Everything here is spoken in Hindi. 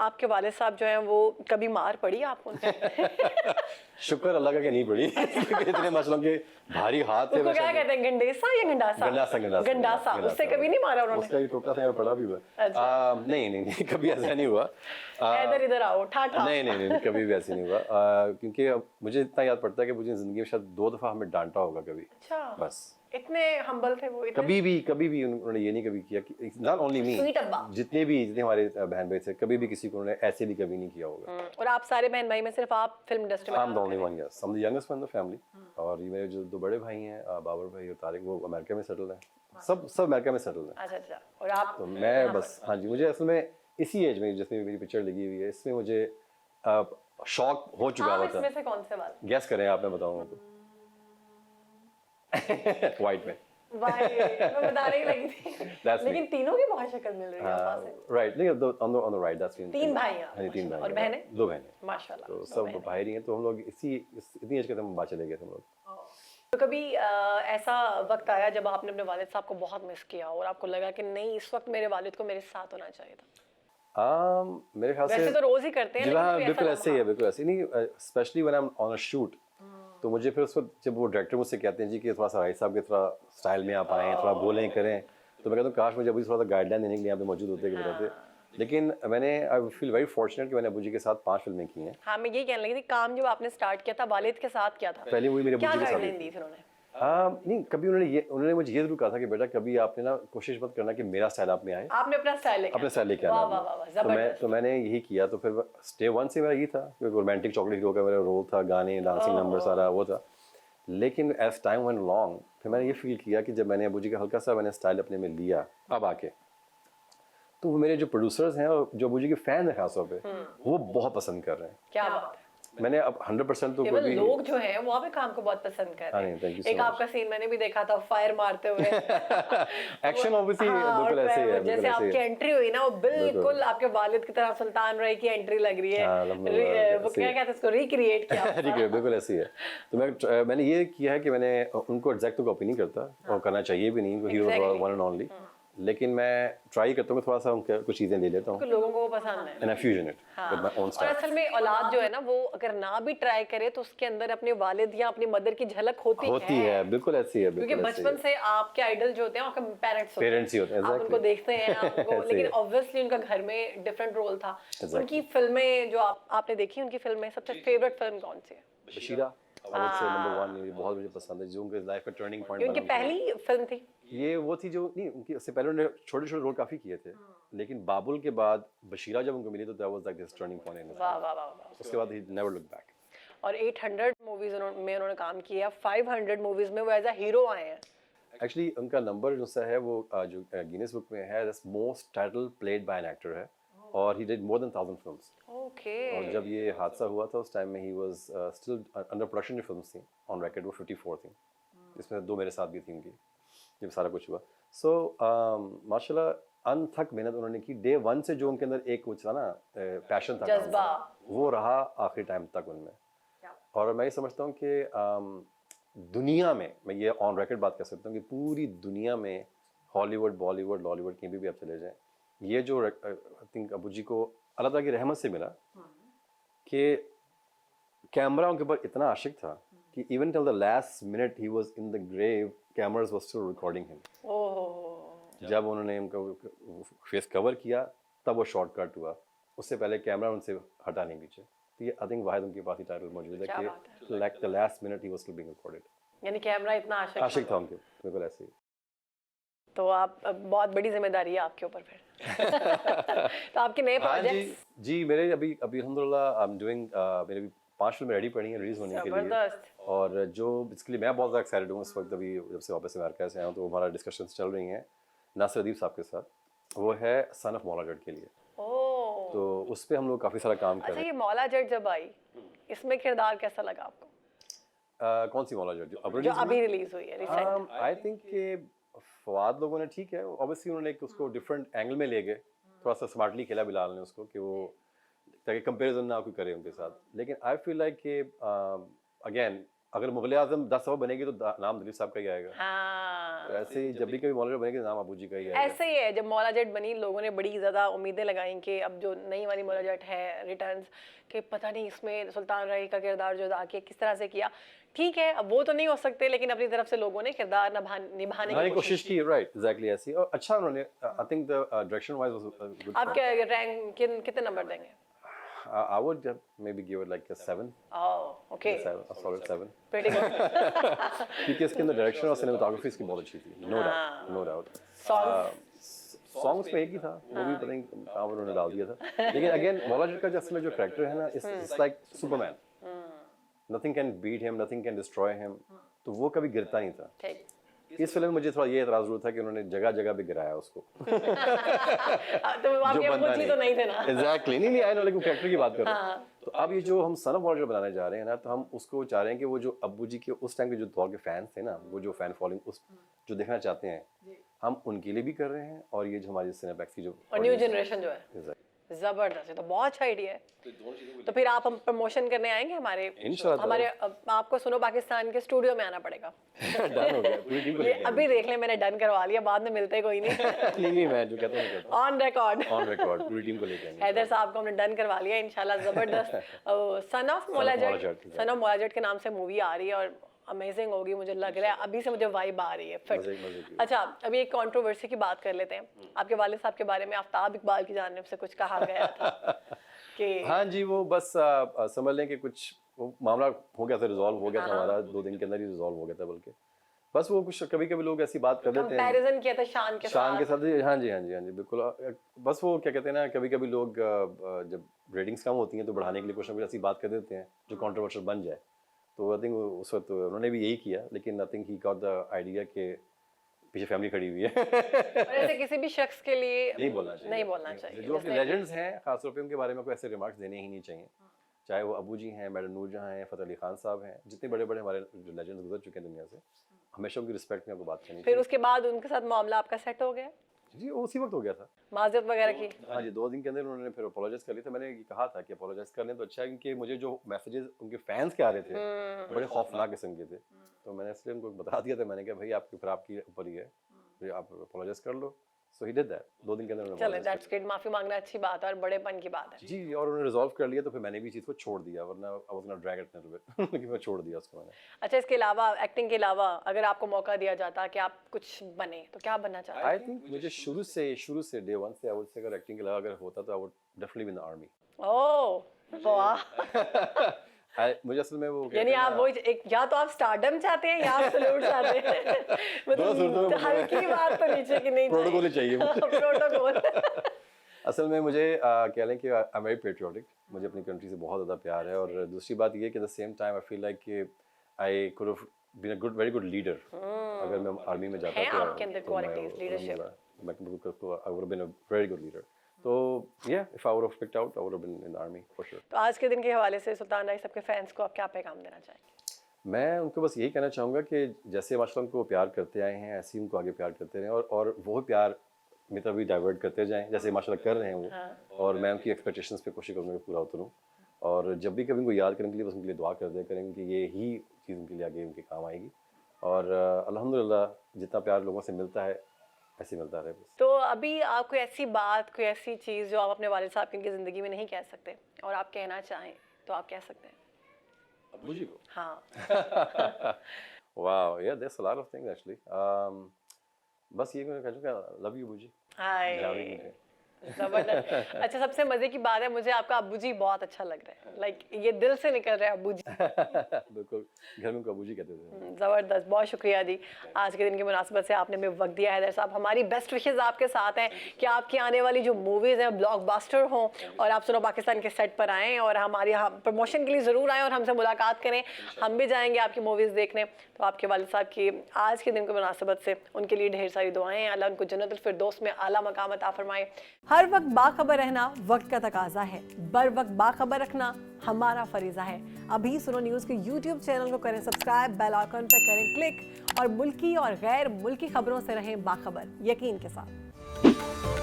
आपके वालिद साहब जो हैं वो कभी मार पड़ी आपको? शुक्र अल्लाह का कि नहीं पड़ी क्योंकि इतने मसलों के भारी हाथ थे। उसको क्या कहते हैं, गंडेसा या गंडासा? गंडासा। उससे कभी नहीं मारा उन्होंने? उसका टोका था, पड़ा भी हुआ। नहीं कभी ऐसा नहीं हुआ। इधर आओ ठाठा। नहीं कभी भी ऐसे नहीं हुआ, क्योंकि मुझे इतना याद पड़ता है कि मुझे जिंदगी में शायद 2 दफा हमें डांटा होगा कभी। अच्छा, बस। इतने हम्बल थे वो? कभी भी उन्होंने ये नहीं कभी किया कि नॉट ओनली मी, जितने हमारे बहन भाई थे, कभी भी किसी को उन्होंने ऐसे भी कभी नहीं किया होगा। और आप सारे बहन भाई में सिर्फ आप फिल्म इंडस्ट्री में? I'm the only one, yes. I'm the youngest one in the family. और ये मेरे जो 2 बड़े भाई हैं, बाबर भाई और तारिक, वो अमेरिका में सेटल हैं। सब अमेरिका में सेटल हैं। अच्छा। और आप? तो मैं बस, हाँ जी, मुझे असल में इसी एज में जिसमें मेरी पिक्चर लगी हुई है, इसमें मुझे शौक हो चुका हुआ था। इसमें से कौन से वाला? गैस करें आप, मैं बताऊंगा आपको। व्हाइट में। मैं बताने ही लगी थी। लेकिन तीनों की बहुत शक्ल मिल रही है पास से। राइट, नहीं on the right, that's 3 भाई हैं? हाँ, 3 भाई। और बहनें? 2 बहनें। माशाल्लाह। तो सब भाई नहीं है, तो हम लोग इतनी एज के थे, हम बाहर चले गए थे हम लोग। तो कभी ऐसा वक्त आया जब आपने अपने वालिद साहब को बहुत मिस किया और आपको लगा कि नहीं, इस वक्त मेरे वालिद को मेरे साथ होना चाहिए था? मेरे ख्याल से वैसे तो रोज ही करते हैं, लेकिन बिल्कुल ऐसे ही है, बिल्कुल ऐसे नहीं, specially when I am on a shoot. तो मुझे फिर उस वक्त जब वो डायरेक्टर मुझसे कहते हैं जी कि थोड़ा सा राय साहब के थोड़ा स्टाइल में आप आएँ, थोड़ा बोलें करें, तो मैं कहता हूँ काश मुझे अभी थोड़ा सा गाइडलाइन देने के लिए यहाँ पे मौजूद होते कि बताते। लेकिन आई फील वेरी फॉर्चुनेट कि मैंने अबू जी के साथ 5 फिल्में की हैं। हाँ, मैं यही कहने लगी थी, काम जब आपने स्टार्ट किया था वालिद के साथ किया था, पहले वही मेरे अबू जी के साथ गाइडलाइन दी थी उन्होंने? नहीं, कभी उन्होंने मुझे ये जरूर कहा था कि बेटा कभी आपने ना कोशिश मत करना कि मेरा स्टाइल आप में आए, आपने अपना स्टाइल लेके आना। तो मैंने यही किया। तो फिर स्टे वन से मेरा ये था कि रोमांटिक चॉकलेट हीरो का मेरा रोल था, गाने, डांसिंग नंबर, सारा वो था। लेकिन एज टाइम वेंट लॉन्ग, फिर मैंने ये फील किया कि जब मैंने अबू जी का हल्का सा मैंने स्टाइल अपने में लिया अब आके, तो वो मेरे जो प्रोड्यूसर्स हैं और जो अबू जी के फैन हैं खासतौर पे, वो बहुत पसंद कर रहे हैं। क्या बात है। मैंने अब 100% तो कोई भी लोग जो हैं वो आपके काम को बहुत पसंद कर रहे हैं। एक आपका सीन मैंने भी देखा था, फायर मारते हुए एक्शन ऑब्वियसली बिल्कुल ऐसे ही है। जैसे आपकी एंट्री हुई ना, वो बिल्कुल आपके वालिद की तरह सुल्तान रही की एंट्री लग रही है। वो क्या कहते हैं उसको, रिक्रिएट किया। बिल्कुल ऐसी है। तो मैंने ये किया है कि मैंने उनको एग्जैक्ट तो कॉपी नहीं करता, और करना चाहिए भी नहीं, हीरो वन एंड ओनली। लेकिन मैं ट्राई करता हूँ, थोड़ा सा उनके कुछ चीजें ले लेता हूँ, लोगों को वो पसंद है, and I fusion it with my own style. और असल में औलाद जो है ना, वो अगर ना भी ट्राई करे तो उसके अंदर अपने वालिद या अपनी मदर की झलक होती है। बिल्कुल ऐसी है, क्योंकि बचपन से आपके आइडल जो होते हैं आपके पेरेंट्स ही होते हैं, आप उनको देखते हैं आपको, लेकिन ऑब्वियसली उनका घर में डिफरेंट रोल था। उनकी फिल्में जो आपने देखी, उनकी फिल्में सबसे फेवरेट फिल्म कौन सी है? बशीरा नंबर 1, ये बहुत मुझे पसंद है, जो उनके लाइफ का टर्निंग पॉइंट उनकी पहली फिल्म थी ये। वो थी जो नहीं, उनकी उससे पहले उन्होंने छोटे छोटे रोल काफी किए थे, लेकिन बाबुल के बाद बशीरा जब उनको मिली तो that was like this turning point in. वाह वाह वाह। उसके बाद ही नेवर लुक बैक। और 800 मूवीज में उन्होंने काम किया, 500 मूवीज में वो एज अ हीरो आए हैं। एक्चुअली उनका नंबर जो सा है वो जो गिनीज बुक में है, that's most title played by an actor है, और he did more than 1000 films. Okay. और जब ये हादसा हुआ था उस टाइम में he was still under production जो फिल्म्स थी ऑन रिकॉर्ड वो 54 थी, इसमें 2 मेरे साथ भी थी उनकी, जब सारा कुछ हुआ। सो माशाल्लाह अनथक मेहनत उन्होंने की, डे 1 से जो उनके अंदर एक कुछ था ना, पैशन था, जज्बा, वो रहा आखिरी टाइम तक उनमें। और मैं ये समझता हूँ कि दुनिया में, मैं ये ऑन रिकॉर्ड बात कर सकता हूँ कि पूरी दुनिया में हॉलीवुड, बॉलीवुड, लॉलीवुड कहीं भी आप चले जाएं, ये जो आई थिंक अबू जी को अल्लाह ताला की रहमत से मिला कि कैमरा उनके ऊपर इतना आशिक था कि even till the last minute he was in the grave, cameras were still recording him. जब उन्होंने उनका फेस कवर किया तब वो शॉर्ट कट हुआ, उससे पहले कैमरा उनसे हटा नहीं पीछे। तो ये आई थिंक वाहिद उनके पास ही टाइटल मौजूद है कि like the last minute he was still being recorded. यानी कैमरा इतना आशिक था उनके, बिल्कुल ऐसे ही। तो आप बहुत बड़ी जिम्मेदारी है आपके ऊपर फिर। तो आपके नए प्रोजेक्ट्स? जी मेरे अभी अल्हम्दुलिल्लाह आई एम डूइंग, मेरे भी 5 फिल्में रेडी पड़ी हैं रिलीज होने के लिए, और जो बेसिकली मैं बहुत ज़्यादा एक्साइटेड हूँ इस वक्त, अभी जब से वापस अमेरिका से आया हूँ तो हमारा डिस्कशंस चल रही हैं नासिर अदीब साहब के साथ, वो है सन ऑफ मौला जट के लिए। तो उस पर हम लोग काफ़ी सारा काम कर रहे हैं। ये मौला जट जब आई, इसमें किरदार कैसा लगा आपको? कौन सी मौला जट जो अभी रिलीज हुई है? आई थिंक फवाद लोगों ने ठीक है, ऑब्वियसली उन्होंने उसको डिफरेंट एंगल में ले गए, थोड़ा सा स्मार्टली खेला बिलाल ने उसको कि वो ताकि कंपैरिजन ना कोई करे उनके साथ। लेकिन आई फील लाइक कि अगेन अगर मुगल आजम 10 दफा बनेगी तो नाम दिलीप साहब का ही आएगा। हाँ, तो ऐसे ही जब भी कभी मौला जेट बनेगी तो नाम अबू जी का ही आएगा। ऐसे ही है। जब मौला जेट बनी लोगों ने बड़ी ज़्यादा उम्मीदें लगाई कि अब जो नई वाली मौला जेट है रिटर्न्स, कि पता नहीं इसमें सुल्तान रही का किरदार जो अदा किया किस तरह से किया। ठीक है, अब वो तो नहीं हो सकते, लेकिन अपनी तरफ से लोगों ने किरदार निभाने की कोशिश की। राइट, एग्जैक्टली ऐसी। और अच्छा उन्होंने, I think the direction wise was good. आप क्या रैंक कितने नंबर देंगे? I would maybe give it like a 7. Oh, okay. A solid 7. Pretty good. क्योंकि इसके अंदर डायरेक्शन और सिनेमेटोग्राफी इसकी बहुत अच्छी थी, no doubt, no doubt. Songs में एक ही था, वो भी पता नहीं कहाँ पर उन्होंने डाल दिया था। लेकिन अगेन मौला जेट का जो असल में जो कैरेक्टर है ना, it's like Superman, nothing can beat him, nothing can destroy him, तो वो कभी गिरता नहीं था। ठीक। इस फिल्म में मुझे थोड़ा ये एतराज जरूर था कि उन्होंने जगह जगह पे गिराया उसको। तो आपके अबू जी तो नहीं थे ना? एग्जैक्टली, नहीं आई नो, लेकिन कैरेक्टर की बात कर रहे हैं। तो अब ये जो हम सन ऑफ मौला जेट बनाने जा रहे हैं ना, तो हम उसको चाह रहे हैं कि वो जो अब्बू जी के उस टाइम के जो दौर के फैंस थे ना, वो जो फैन फॉलोइंग उस जो देखना चाहते हैं, हम उनके लिए भी कर रहे हैं, और ये जो हमारी सिनेपैक्स की जो और न्यू जनरेशन जो है, जबरदस्त है। तो बहुत अच्छा आइडिया है। तो फिर आप हम प्रमोशन करने आएंगे हमारे इंशाल्लाह। हमारे आपको सुनो पाकिस्तान के स्टूडियो में आना पड़ेगा। डन हो गया, पूरी टीम को ये अभी देख लें, मैंने डन करवा लिया, बाद में मिलते कोई नहीं। नहीं मैं जो कहता हूं ऑन रिकॉर्ड पूरी टीम को लेके आएंगे। हैदर साहब को हमने डन करवा लिया इंशाल्लाह। जबरदस्त। सन ऑफ मौला जेट के नाम से मूवी आ रही है और अमेजिंग होगी, मुझे लग रहा है। अभी से मुझे वाइब आ रही है फिट। अच्छा, अभी एक कंट्रोवर्सी की बात कर लेते हैं। आपके वालिद साहब के बारे में आफ्ताब इकबाल की जानिब से कुछ कहा गया था कि हाँ जी, वो बस समझ लें कि कुछ वो मामला हो गया था, रिजॉल्व हो गया था हमारा, 2 दिन के अंदर ही रिजॉल्व हो गया था। बल्कि बस वो कुछ कभी कभी लोग ऐसी बात कर देते हैं, कंपैरिजन किया था शान के साथ। हाँ जी बिल्कुल। बस वो क्या कहते हैं ना, कभी कभी लोग जब रेटिंग्स कम होती हैं तो बढ़ाने के लिए कुछ ना कुछ ऐसी बात कर देते हैं जो कंट्रोवर्शियल बन जाए। तो आई थिंक उस वक्त उन्होंने भी यही किया, लेकिन I think he got the idea के पीछे फैमिली खड़ी हुई है। और ऐसे किसी भी शख्स के लिए नहीं बोलना चाहिए। जो अपने लेजेंड्स हैं खासतौर पे, उनके बारे में कोई ऐसे रिमार्क्स देने ही नहीं चाहिए। चाहे वो अबू जी हैं, मैडम नूर जहाँ हैं, फ़तेह अली खान साहब हैं, जितने बड़े बड़े हमारे जो लेजेंड्स गुजर चुके हैं दुनिया से, हमेशा उनकी रिस्पेक्ट में आपको बात करनी चाहिए। फिर उसके बाद उनके साथ मामला आपका सेट हो गया? जी उसी वक्त हो गया था, माजरत वगैरह की। हाँ जी, 2 दिन के अंदर उन्होंने फिर अपोलोजाइज कर लिया था। मैंने कहा था कि अपोलोजाइज कर लें तो अच्छा है, क्योंकि मुझे जो मैसेजेस उनके फैंस के आ रहे थे बड़े खौफनाक किस्म के थे, तो मैंने इसलिए उनको बता दिया था। मैंने कहा भाई आपके ऊपर ही है, आप अपोलोजाइज कर लो। सो ही डिड दैट। 2 दिन के अंदर चलो दैट्स गुड। माफी मांगना अच्छी बात है और बड़ेपन की बात है। जी, और उन्होंने रिजॉल्व कर लिया, तो फिर मैंने भी चीज़ को छोड़ दिया, वरना I was not drag it a little bit, लेकिन मैं छोड़ दिया उसको मैंने। अच्छा, इसके अलावा एक्टिंग के अलावा अगर आपको मौका दिया जाता कि आप कुछ बने तो क्या बनना चाहते? आई थिंक मुझे शुरू से डे 1 से आई वुड से अगर एक्टिंग के अलावा अगर होता तो I would definitely be in the army. Oh वाह। मुझे असल में वो यानी आप वो एक, या तो आप स्टारडम चाहते हैं या आप सैल्यूट चाहते हैं। मतलब हल्की बात तो नीचे की नहीं प्रोटोकॉल चाहिए। प्रोटोकॉल। असल में मुझे कह लें कि आई एम वेरी पेट्रियोटिक, मुझे अपनी कंट्री से बहुत ज़्यादा प्यार है। और दूसरी बात ये कि at the same time I feel like कि I could have been a very good leader. अगर मैं आर्मी में जाता तो आपके अंदर क्वालिटीज लीडरशिप, मैं I would have been a very good leader. तो yeah, if I would have picked out, I would have been in the army for sure. तो आज के दिन के हवाले से सुल्तान राय सबके फैंस को आप क्या पैगाम देना चाहेंगे? मैं उनको बस यही कहना चाहूँगा कि जैसे माशाल्लाह उनको प्यार करते आए हैं, ऐसे ही उनको आगे प्यार करते रहें, और वो प्यार में तभी डाइवर्ट करते जाएं जैसे माशाल्लाह कर रहे हैं वो। और मैं उनकी एक्सपेक्टेशंस पे कोशिश करूँगा कि पूरा उतरूँ, और जब भी कभी उनको याद करने के लिए बस उनके लिए दुआ कर दिया करेंगे कि ये ही चीज़ उनके लिए आगे उनके काम आएगी। और अल्हम्दुलिल्लाह जितना प्यार लोगों से मिलता है ऐसे मिलता रहे बस। तो अभी आप कोई ऐसी बात, कोई ऐसी चीज़ जो आप अपने वालिद साहब की उनकी ज़िंदगी में नहीं कह सकते और आप कहना चाहें तो आप कह सकते हैं? अब्बू जी को? हाँ। Wow, yeah there is a lot of things actually. बस ये मैं कहूँगा लव यू अब्बू जी। हाय, जबरदस्त। अच्छा, सबसे मजे की बात है, मुझे आपका अब्बू जी बहुत अच्छा लग रहा है। लाइक ये दिल से निकल रहा है अब्बू जी। बिल्कुल, घर में उनको अब्बू जी कहते थे। ज़बरदस्त, बहुत शुक्रिया जी। आज के दिन की मुनासिबत से आपने हमें वक्त दिया। हैदर साहब, हमारी बेस्ट विशेस आपके साथ हैं कि आपकी आने वाली जो मूवीज़ हैं ब्लॉकबस्टर हों, और आप सुनो पाकिस्तान के सेट पर आएँ और हमारे यहाँ प्रमोशन के लिए ज़रूर आएँ और हमसे मुलाकात करें। हम भी जाएंगे आपकी मूवीज़ देखने। तो आपके वालिद साहब की आज के दिन की मुनासिबत से उनके लिए ढेर सारी दुआएं। अल्लाह उनको जन्नतुल फिरदौस में आला मकाम अता फरमाए। हर वक्त बाखबर रहना वक्त का तकाजा है, बर वक्त बाखबर रखना हमारा फरीजा है। अभी सुनो न्यूज़ के YouTube चैनल को करें सब्सक्राइब, बेल आइकन पर करें क्लिक, और मुल्की और गैर मुल्की खबरों से रहें बाखबर, यकीन के साथ।